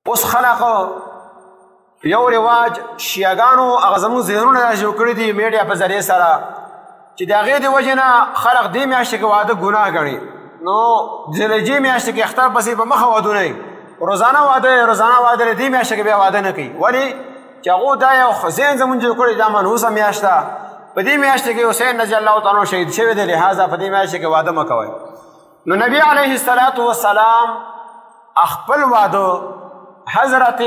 اوس خلق یو رواج شیعګانو هغه زموږ ذهنونه را جوړ کړي دي میډیا په ذریعې سره چې د هغې د وجې نه خلق دې میاشتې کې واده ګناه ګڼي نو ذوالحجې میاشتې کې اختر پسې په مخه ودونه یي روزانه واده دې میاشتې کې بیا واده نه کوي ولې چې هغو دا یو ذهن زموږ جوړ کړی دا منحوسه میاشت ده په دې میاشتې کې حسین رضی الله تعالی عنه شهید شوی دی لہذا په دې میاشتې کې واده مه کوئ نو نبی علیه السلام خپل واده حضرت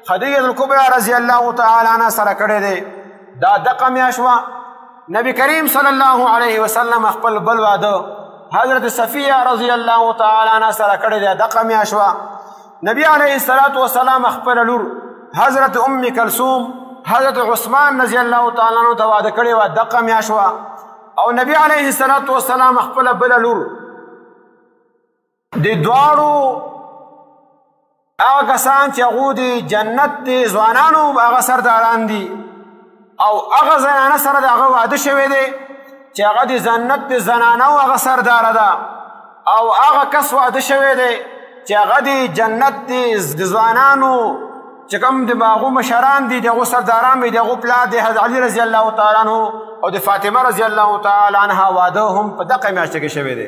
خدیجه الکبرى رضی الله تعالی عنها سره کړی دی دا دقه میاشت وه نبی کریم صلی الله علیه وسلم خپل بل واده حضرت صفیه رضی الله تعالی عنها سره کړی دی دقه میاشت وه نبی علیه السلام خپل لور حضرت ام کلثوم حضرت عثمان رضی الله تعالی عنه ته واده کړی وه دقه میاشت وه او نبی علیه السلام خپله بله لور د دواړو هغه کسان چې هغو د جنت د ځوانانو هغه سرداران دي او هغه زنانه سره د هغه واده شوی دی چې هغه د جنت د زنانو هغه سرداره ده او هغه کس واده شوی دی چې هغه د جنت د ځوانانو چې کوم د هغو مشران دي د هغو سرداران وي د هغو پلار د حضرت علي رضی الله تعالی عنه او د فاطمه رضی الله تعالی عنها واده هم په دقه میاشته کې شوی دی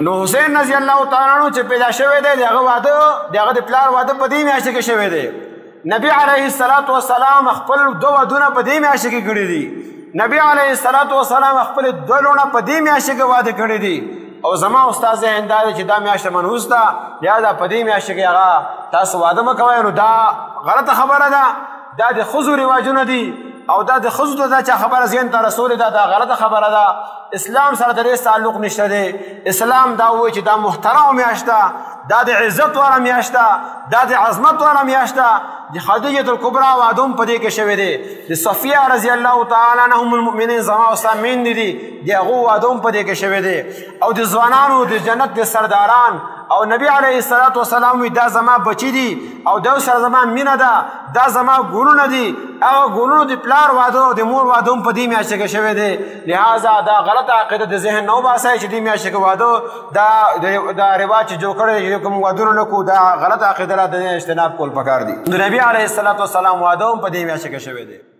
نو حسین رضی الله تعالی عنه چې پیدا شوی دی د هغه واده د هغه د پلار واده په دې میاشته کې شوی دی نبی علیه السلام خپل دو ودونه په دې میاشته کې کړي دي نبی علیه السلام خپل دو لوڼه په دې میاشته کې واده کړي دي او زما استاد ذهن دا دی چې دا میاشته منحوس ده لہذا په دې میاشته کې هغه تاسو واده مه کوئ نو دا غلطه خبره ده دا د ښځو رواجونه دي او دا د ښځو ته دا چا خبره ذهن ته رسولې ده دا غلطه خبره ده اسلام سره د دې تعلق نشته دی اسلام دا وایي چې دا محترمه میاشت ده دا د عزت والا میاشت ده دا د عظمت والا میاشت ده د خدیجة الکبرى واده هم په دې کې شوی دی د صفیه رضی الله تعالی عنها ام المؤمنین زما او ستا میندې دي د هغو واده هم په دې کې شوی دی او د ځوانانو د جنت د سرداران او نبی علیه السلام وی دا زما بچی دي او دا سره زما مینه ده دا زما ګلونه دي هغه ګلونو د پلار واده او د مور واده هم په دې میاشته کې شوی دی لہذا دا غلطه عقیده د ذهن نه وباسئ چې دې میاشته کې واده دا رواج چې جوړ کړی دی کوم وادونه نه کوو دا غلطه عقیده ده د اجتناب کول پکار دي د نبی علیه السلام واده هم په دې میاشته کې شوی دی